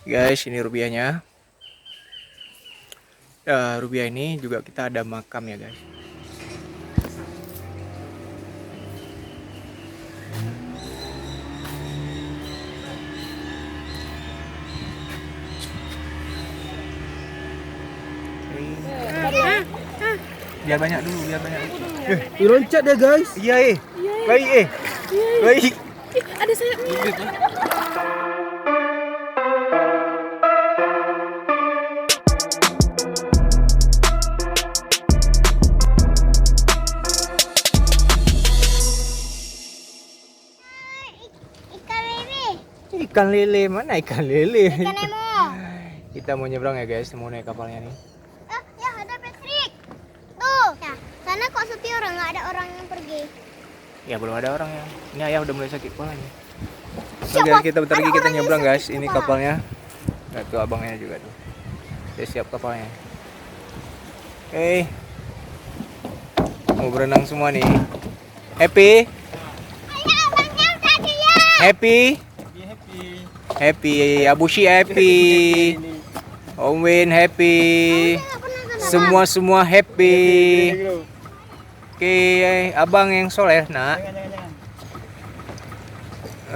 Guys, ini rubiahnya. Rubiah ini juga kita ada makam ya guys. Biar banyak dulu, biar banyak. Loncat deh guys. Iya baik baik. Ada sayapnya. Ikan lele, mana ikan lele? Ikan Nemo. Kita mau nyebrang ya guys, mau naik kapalnya nih. Ya ada Patrick. Tuh. Ya, sana kok sepi orang, nggak ada orang yang pergi. Ya belum ada orang ya. Ini ayah udah mulai sakit kepalanya. Siapa? Oke, kita bentar lagi Ada kita orang yang nyebrang guys. sakit Ini kepala. kapalnya. Nah, tuh abangnya juga tuh. Dia siap kapalnya. Oke. Mau berenang semua nih. Happy? Ayo abangnya tadi ya. Happy? Happy. Abushi happy. Om Win happy. Semua happy. Oke, abang yang soleh nak.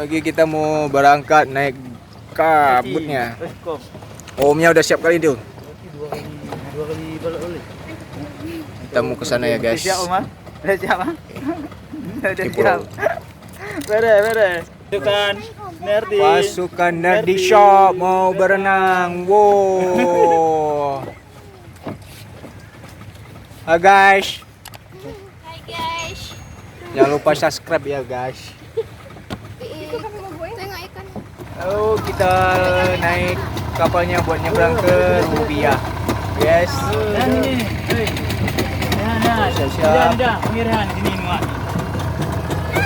Oke, kita mau berangkat naik kabutnya. Omnya udah siap kali itu. Dua kali balik oleh. Kita mau ke sana ya guys. Siap Om? Udah siap ah? Udah Di siap. pulau. Bere. Pasukan Nerdi. Pasukan Nerdy Shop mau berenang. Wow. Hai guys. Hai guys. Jangan lupa subscribe ya guys. Tengok ikan. Oh, kita naik kapalnya buat nyebrang ke Rubiah. Yes. Siap-siap. Pengirian sini muat.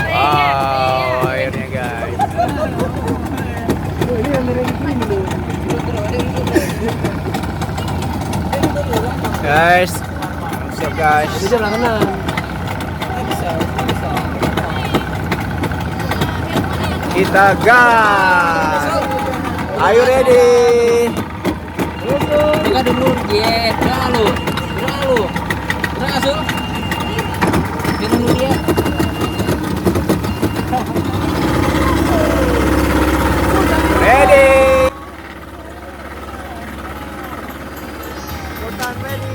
Wow, airnya guys. Guys, siap guys. Kita gas. Are you ready? Buka dulu, dia. Berlalu. Berlalu. Jangan dulu dia. Ready. Sultan ready.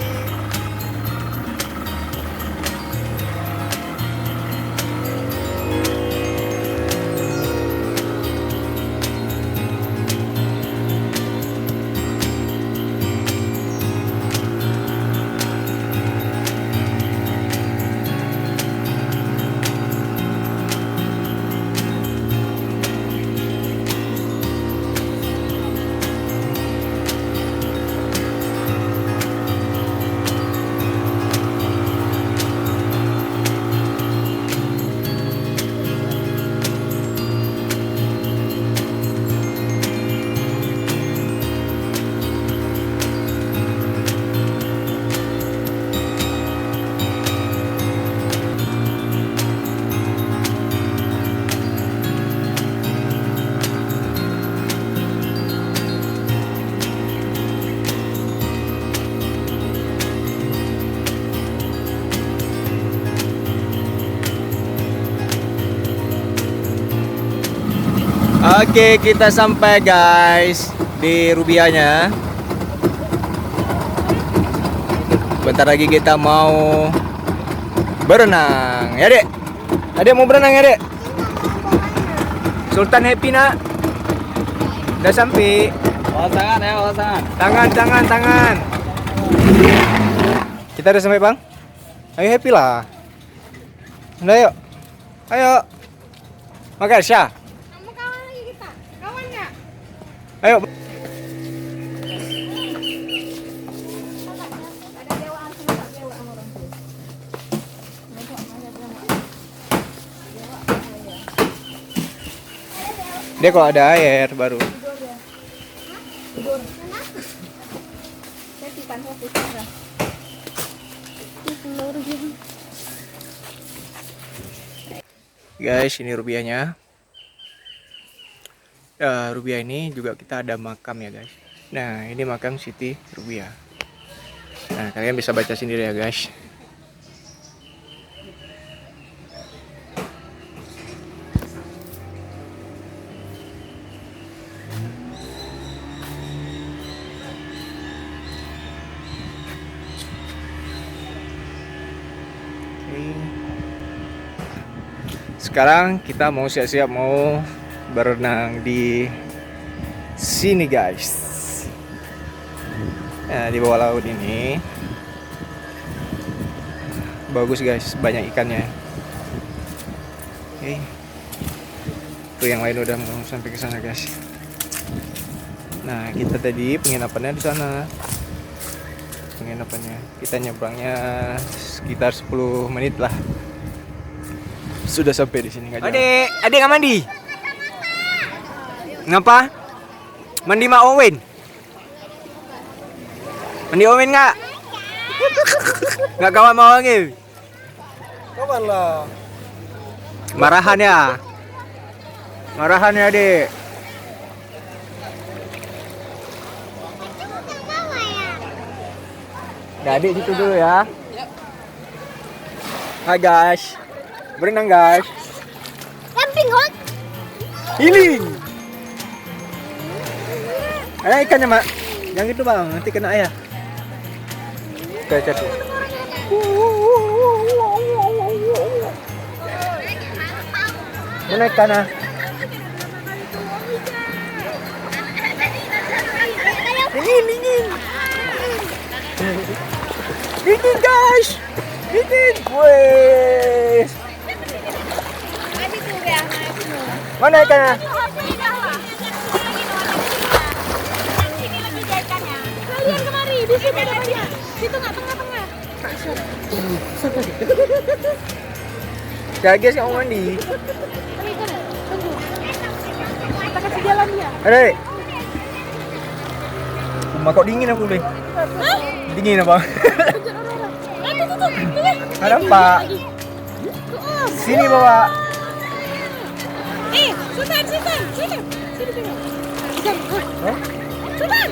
Oke, kita sampai guys di Rubiahnya. Bentar lagi kita mau berenang. Ya, Dek. Adek mau berenang ya, Dek? Sultan happy nak? Udah sampai. Awas tangan ya, awas tangan. Tangan. Kita udah sampai, Bang. Ayo happy lah. Udah yuk. Ayo. Makan Syah. Kamu kawan lagi kita. Kawan nggak? Ayo. Ada dewaan sama tak dewa sama orang tua. Dia kalau ada air baru. Guys, ini Rubiahnya. Rubiah ini juga kita ada makam ya guys. Nah ini makam Siti Rubiah. Nah kalian bisa baca sendiri ya guys. Sekarang kita mau siap-siap mau berenang di sini guys. Nah, di bawah laut ini bagus guys, banyak ikannya. Oke. Tuh yang lain udah mau sampai ke sana guys. Nah, kita tadi penginapannya di sana. Kita nyebrangnya sekitar 10 menit lah. Sudah sampai di sini nggak jauh. Adek nggak mandi? Ngapa? Mandi mak Owen? Mandi Owen nggak? Nggak kawan mau lagi? Kapan lah? Marahan ya? Marahan ya adek? Nah, adik situ dulu ya. Hai guys. Berenang guys. Camping hot. Healing. Ada ikannya mak. Yang itu bang, nanti kena ayah. Oke, cek. Mana ikannya? Dingin. Dingin guys. Dingin. Wes. Mana ikannya? Kalian kemari, di situ ada banyak. Situ nggak tengah-tengah. Guys, yang mau mandi. Kita kasih jalan dia. Adek. Rumah kok dingin aku deh. Dingin apa? Ada pak. Sini bawa. Sultan. Sini. Hah? Sultan.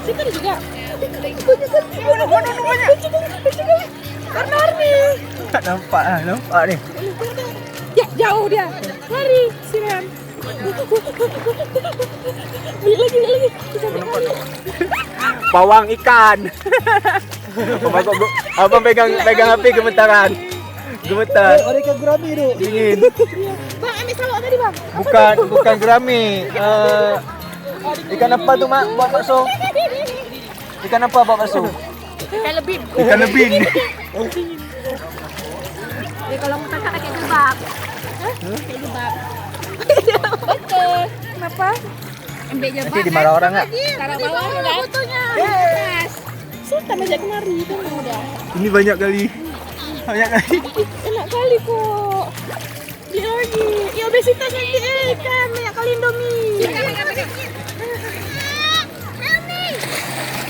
Situ juga. Mana namanya? Karena Nampak nih. ya jauh dia. Lari, Siren. Lagi. Bawang ikan. Abang pegang api gemetaran. Gemetar. Ada ikan gurami tu. Dingin. Bang, ambil salok tadi, Bang. Bukan gurami. Ikan apa tuh mak buat bakso? Ikan apa buat bakso? Ikan lebih. Ikan lebin. Kalau mau kakak kayak gebak. Kayak gebak. Betul. Kenapa? Ambil jebak. Nanti dimarah orang nggak? Taruh bawah udah. Atas. Sultan aja kemari kan udah. Ini banyak kali. Enak kali kok. Dia lagi. Ya obesitas nanti kan banyak kali Indomie.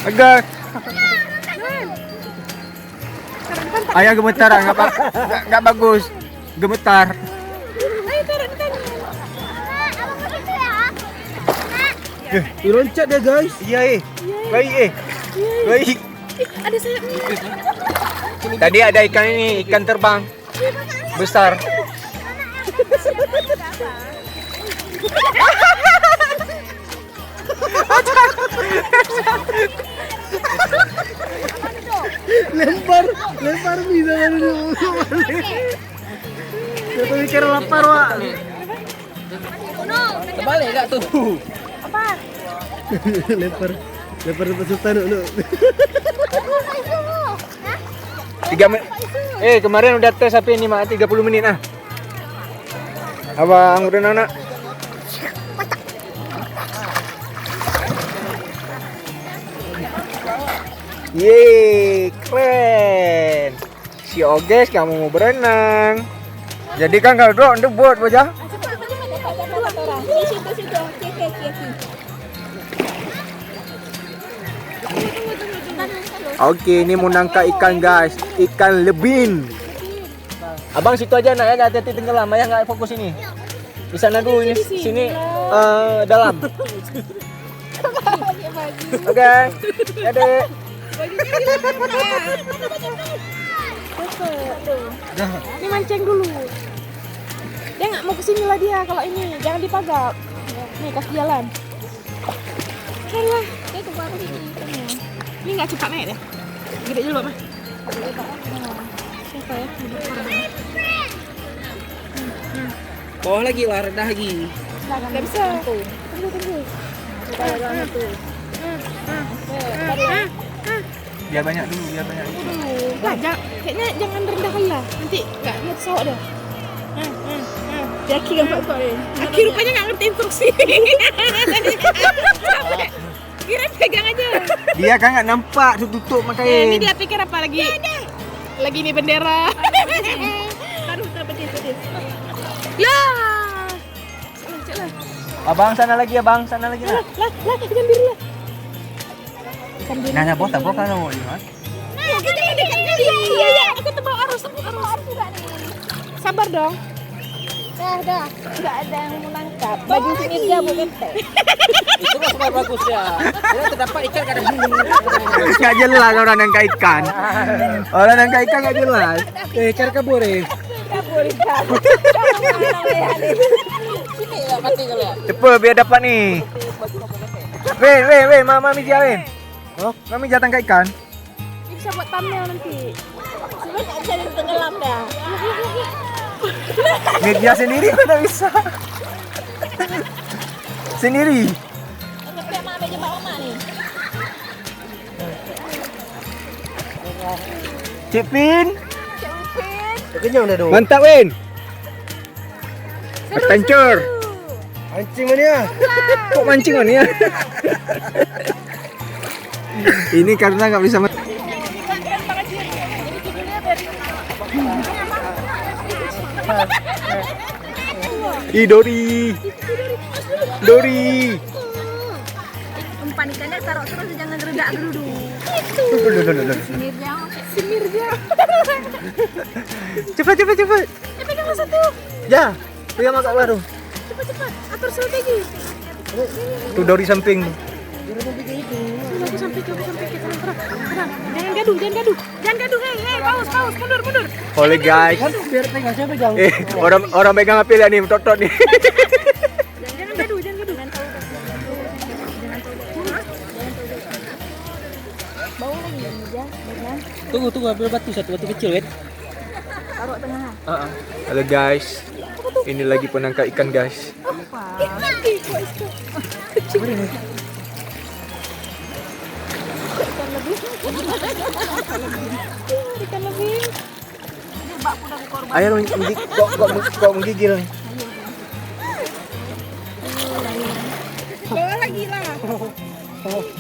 Agak. Ayah gemetar nggak bagus. Gemetar. Ayo taruh di tangan. Abang mau situ ya? Loncat dia guys. Iya baik baik. Ada sayapnya. Tadi ada ikan ini, ikan terbang besar. Lempar bisa kan dulu. Kita mikir lapar wak. Terbalik tak tuh? Apa? lempar tempat sultan dulu. 3 menit. Kemarin udah tes tapi ini mak 30 menit ah. Abang udah anak. Yeay, keren. Si Oges kamu mau berenang. Jadi kan kalau drone itu buat bocah. Oke, ini mau nangkap ikan guys, ikan lebin. Abang situ aja nak ya, hati-hati tenggelam, ayah nggak fokus ini. Di sana dulu ini, sini. dalam. Oke. Dadah. Bajunya dilempar ya. Tuh. Ini mancing dulu. Dia nggak mau kesini lah dia kalau ini. Jangan dipagar. Nih kasih jalan. Alah, dia kebaru ini. Ini nggak cepat naik deh. Gede dulu mah. Siapa ya? Bawah lagi lah, rendah lagi. Nggak bisa. Tunggu. Biar banyak dulu. Nah, kayaknya jangan rendah kali lah. Nanti nggak lihat sawah dah. Jaki gambar kau ni. Aki rupanya nggak ngerti instruksi. Kira pegang aja. Dia kan nggak nampak tutup Ini makanya. dia pikir apa lagi? Lagi ini bendera. Aduh, pedis. Ya. Abang sana lagi lah. Lah, ikan biru lah. Ikan biru. Nah, bota kalau mau lihat. Nah, kita dekat kali. Iya. Aku tebak arus juga nih. Sabar dong. Dah. Enggak ada yang menangkap. Baju sini dia mau ketek. Itu mah bagus ya. Kalau terdapat ikan kadang Nggak jelas orang nangkap ikan. Orang nangkap ikan nggak jelas. ikan kabur Kabur ikan. Sini ya mati kalau ya. Cepat biar dapat nih. Weh, mami jalan. Oh, mami jatah tangkap ikan. Ini bisa buat thumbnail nanti. Cuma nggak bisa tenggelam dah. Media sendiri mana bisa. Sendiri. Tapi sama meja mama nih. Cik Pin. Kenyang dah dong. Mantap, Win. Adventure. Mancing mana ya? Kok mancing kan ya? Ini karena nggak bisa Dori. Umpan ikannya taruh terus jangan redak dulu. Simirnya. Cepat. Pegang satu. Ya, pegang masak baru. Cepat. Atur strategi. Tuh Dori samping. Aku sampai ke tenang. Jangan gaduh. Hei, paus. Mundur. Oleh guys. Biar pegang saya pegang. Orang pegang apa ya nih, totot nih. Jangan gaduh. Bawa lagi ya, jangan. Tunggu ambil batu kecil, Wet. Taruh tengah. Halo guys. Ini lagi penangkap ikan guys. Ikan lebih. Ayo kok menggigil nih. Bawa lagi lah.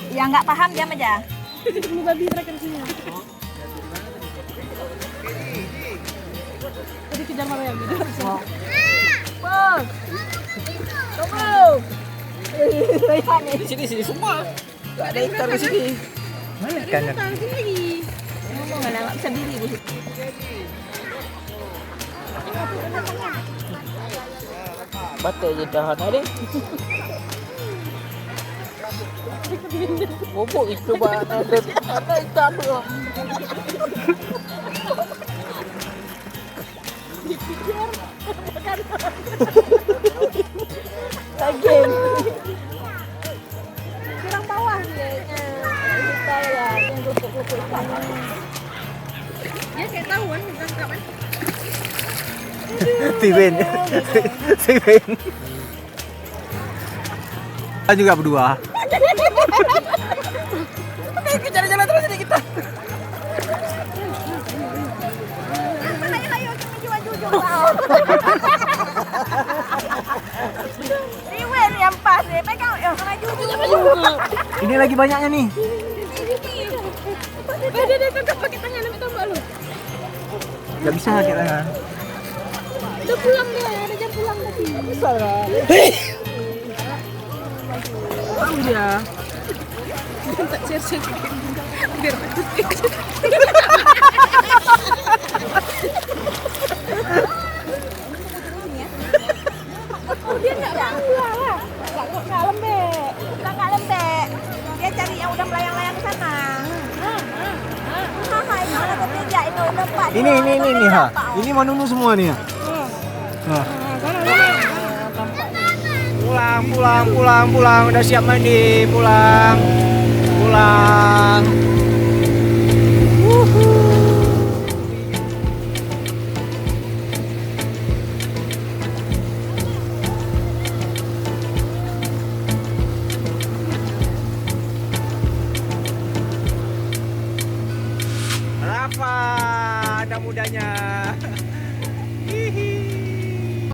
Yang nggak paham diam aja. Ini babi mereka sini. Tadi kejar Maria gitu. Bos. Tunggu. Di sini semua. Gak ada ikan di sini. Mana ikannya? Sini lagi. Ngomong nggak bisa diri Bu. Bate aja dahan ada. Bobok itu banget ada ikan doang. Again. Kurang bawah kayaknya. Kita ya, yang gupuk-gupuk ikan. Ya kayak tahuan bukan kapan. Steven. Kita juga berdua. Jalan-jalan terus ini kita. Ayo, maju. Riwen yang pas deh, pegang ya, maju. Ini lagi banyaknya nih. Dia tangkap pakai tangan sampai tambah lu. Gak bisa pakai tangan. Udah pulang dia, ada jam pulang tadi. Tahu dia. Tak share biar dia nggak mau lah. udah melayang-layang ke sana. Haha, ini udah ketiga, ini udah empat. Ini ha. Ini manunu semua nih ya. Pulang. Udah siap mandi. Pulang. Rafa, anak mudanya.